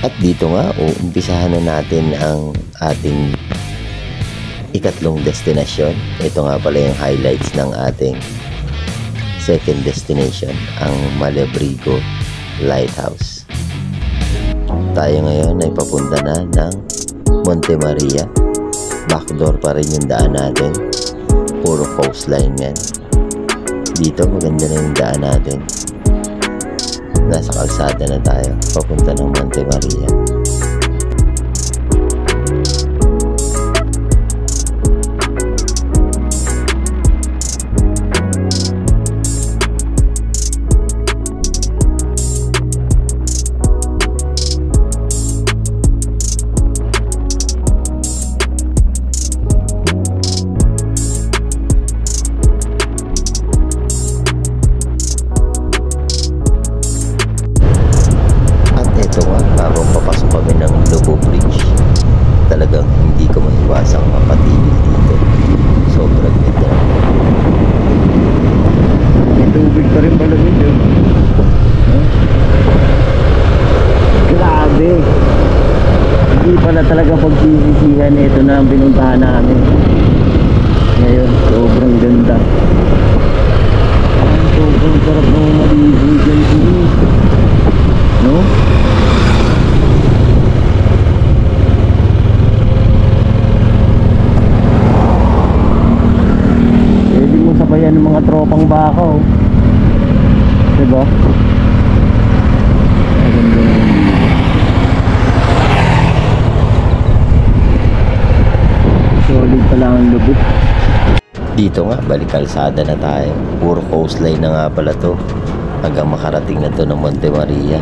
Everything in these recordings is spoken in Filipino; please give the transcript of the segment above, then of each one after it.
At dito nga, umpisahan na natin ang ating ikatlong destinasyon. Ito nga pala yung highlights ng ating second destination, ang Malebrigo Lighthouse. Tayo ngayon ay papunta na ng Monte Maria. Backdoor pa rin yung daan natin. Puro coastline yan. Dito maganda na yung daan natin. Nasa kalsada na tayo. Papunta ng Monte Maria. Talagang hindi ko maiwasang mapatigil dito. Sobrang ganda. May tubig pa rin pala dito. Grabe. Hindi pala talaga pagsisisihan. Ito na ang pinuntahan namin. Ngayon, sobrang ganda. Sobrang sarap ng maligo dyan. No? Sabayan ng mga tropang baka, oh. Diba? Solid pala ang lubog. Dito nga, balik kalsada na tayo. Puro coastline na nga pala to, hanggang makarating na to ng Monte Maria.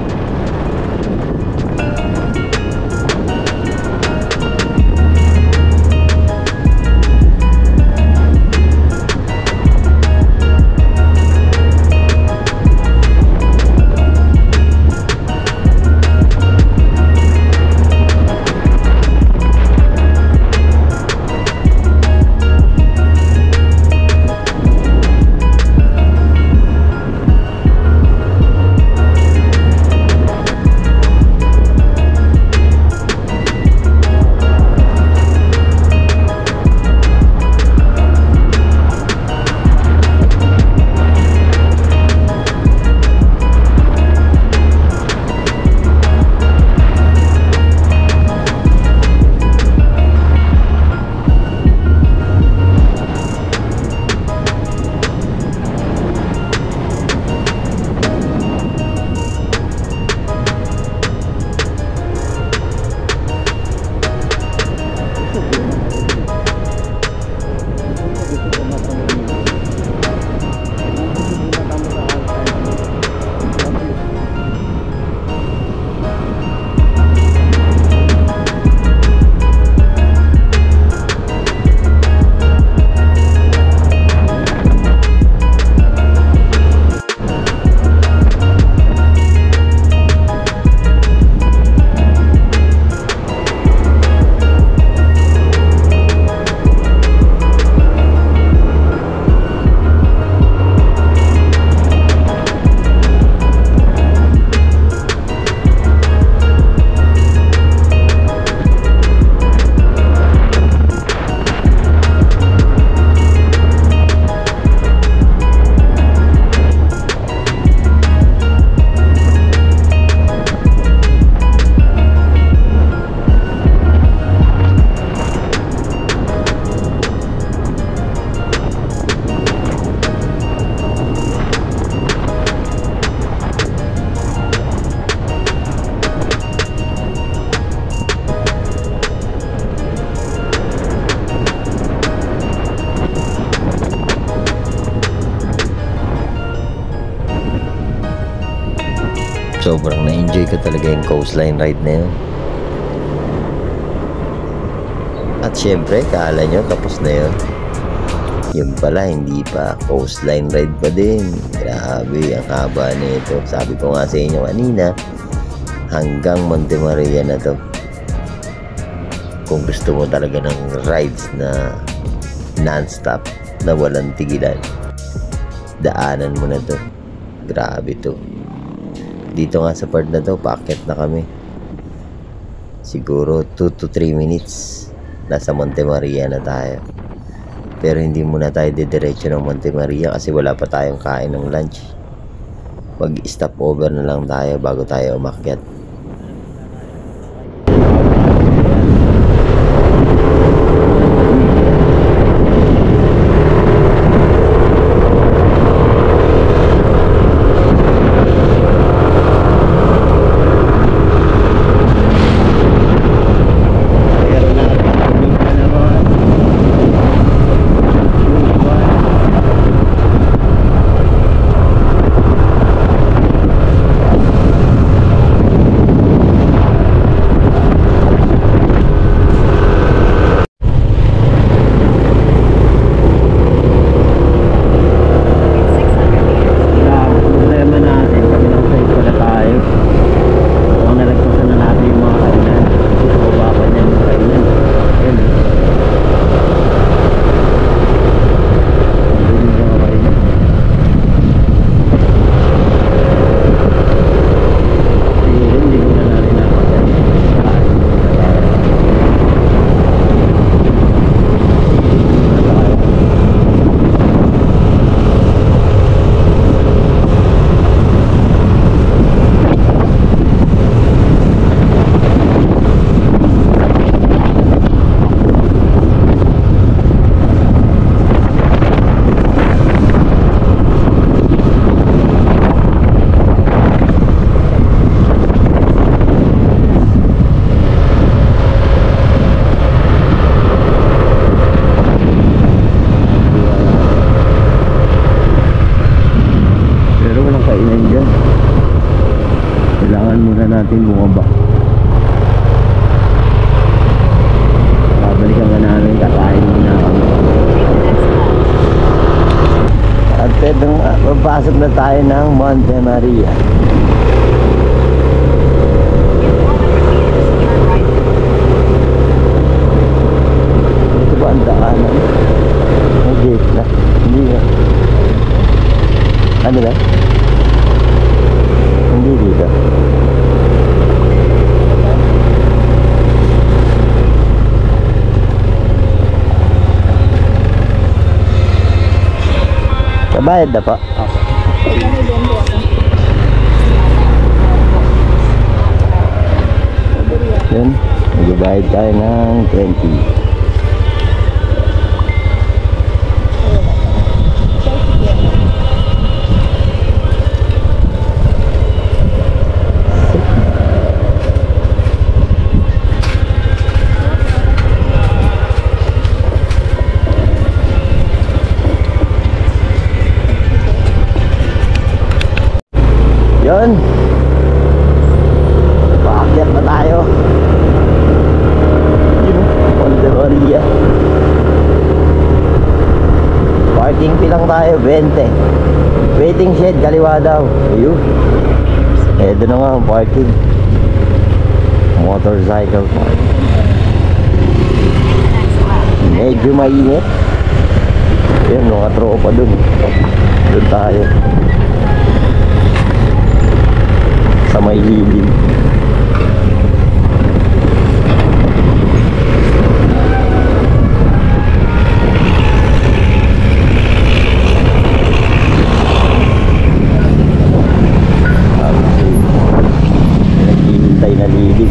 Sobrang na-enjoy ko talaga yung coastline ride na yun. At syempre, kala nyo tapos na yun. Yun pala, hindi pa. Coastline ride pa din. Grabe, ang haba nito. Sabi ko nga sa inyo kanina, hanggang Monte Maria na to. Kung gusto mo talaga ng rides na non-stop, na walang tigilan, daanan mo na to. Grabe to. Dito nga sa part na to, paakyat na kami. Siguro 2 to 3 minutes nasa Monte Maria na tayo. Pero hindi muna tayo didiretso ng Monte Maria kasi wala pa tayong kain ng lunch. Mag-stop over na lang tayo bago tayo umakyat. Natin bumaba. Babalikan ka namin, kakain muna kami. At papasok na tayo ng Monte Maria. Ito ba ang daanan? May gate na. Hindi na. Ano na? Hindi dito. Bayad na po. Yun, magbabayad tayo ng 20. Yun, paakyat na tayo. Monte Maria. Parking fee lang tayo, 20. Waiting shed, kaliwa daw. Ayun, eto na nga ang parking. Motorcycle park. Medyo mainit. Ayun, mga tropa dun. Dun tayo sa may lilim. Naghihintay na lilim.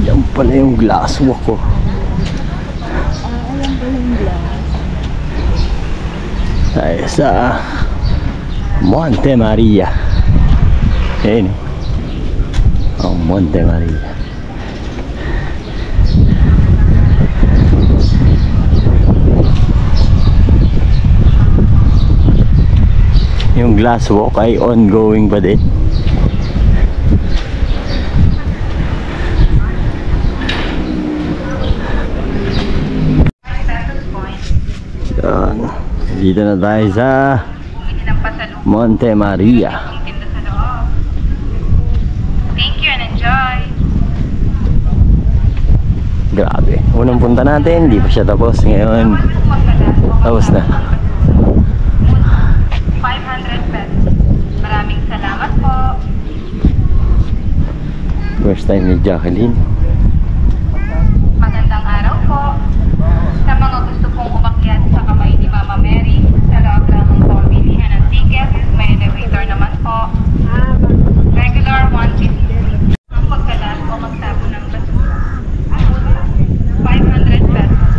Yan pala yung glass walk ko. Tayo sa Monte Maria. Ayan, ang Monte Maria. Yung glass walk ay ongoing pa din. Yan. Dito na tayo sa Monte Maria. Thank you and enjoy. Grabe. Unang punta natin, hindi pa siya tapos. Ngayon, tapos na. time ni Jacqueline. Magandang araw po. Sa mga gusto pong umakyat sa kamay ni Mama Mary, sa loob lang ng pambilihan ng ticket, may elevator naman po. Regular 150. Ang pagkadaan po magtabo ng basura. 500 pesos.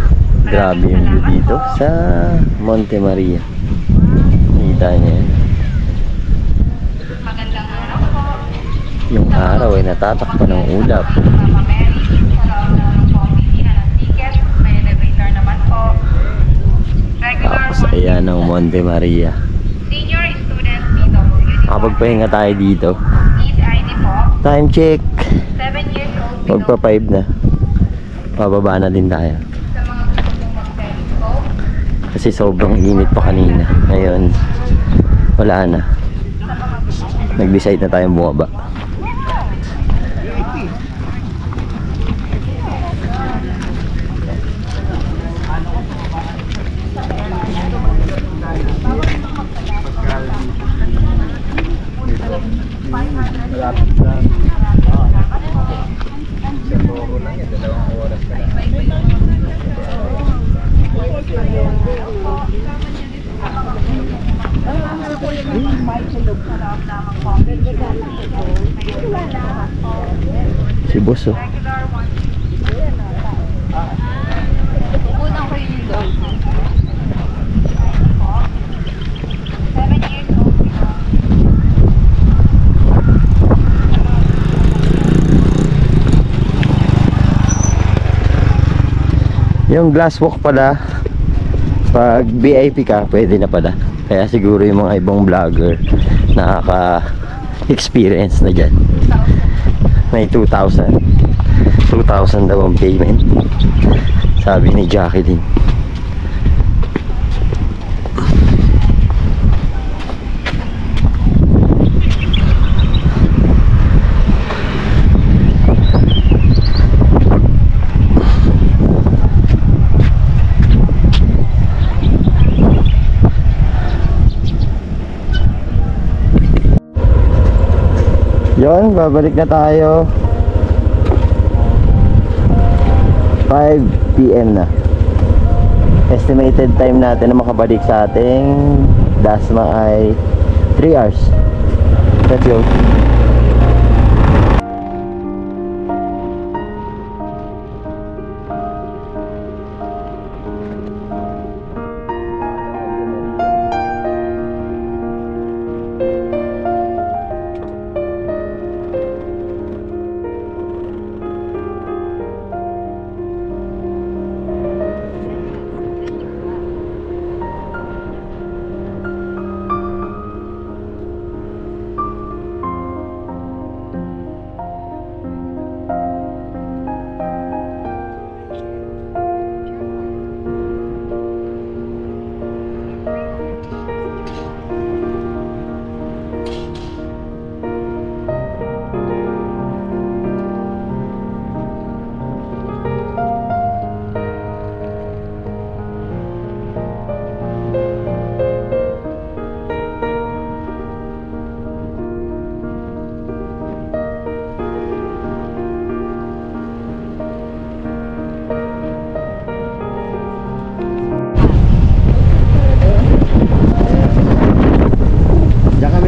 Grabe yung view dito sa Monte Maria. Kita niya yan. Magandang araw po. Yung araw ay natatakpan ng ulap. Mama Mary, sa loob lang ng pambilihan ng ticket, may elevator naman po. Regular Tapos ayan ang Monte Maria. Senior student PWD. Makapagpahinga tayo dito. Need ID po. Time check. 7 years old. Magpa 5 na. Pababa na din tayo. Sa mga gusto pong mag-telescope. Kasi sobrang init pa kanina. Ngayon, wala na. Nag-decide na tayong bumaba. Si boss oh. Unang ko yun yung dog. 7 years old. Yung glass walk pala, pag VIP ka, pwede na pala. Kaya siguro yung mga ibang vlogger nakaka-experience na dyan. May 2,000 daw ang payment, sabi ni Jacqueline. Yon, babalik na tayo. 5 PM na. Estimated time natin na makabalik sa ating Dasma ay 3 hours. Let's go.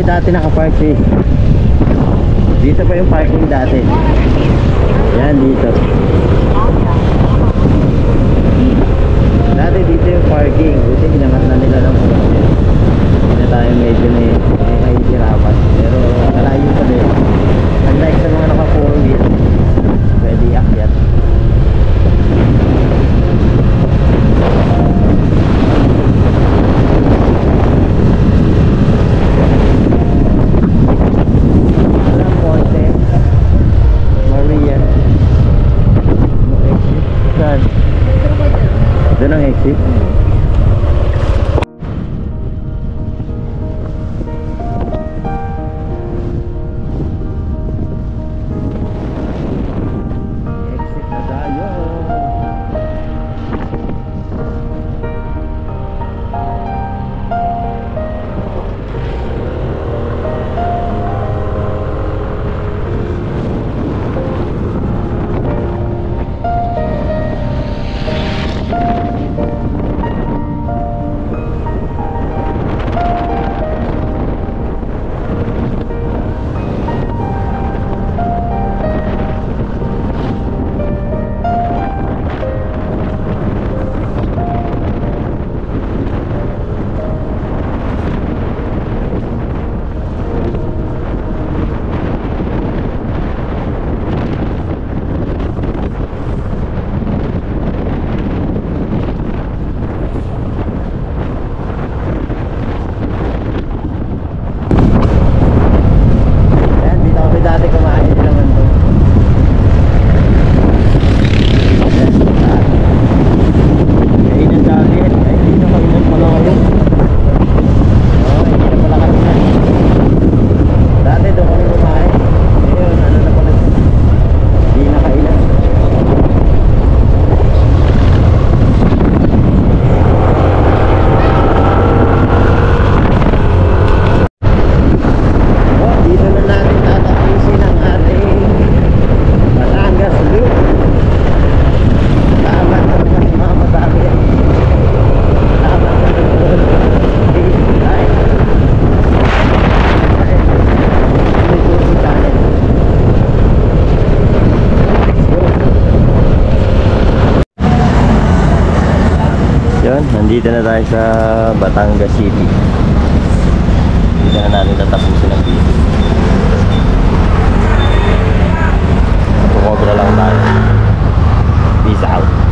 Dati nakapark eh. Dito pa yung parking dati. Yan dito. Dati dito yung parking. Buti hinangat na nila ng mga. Hindi na tayo medyo may hirapan. Pero kalayo pa din. Unlike sa mga naka 4 wheel, pwede akyat. Doon ang exit. Dito na tayo sa Batangas City. Dito na natin tatapusin ang video. Tumobra lang tayo. Peace out.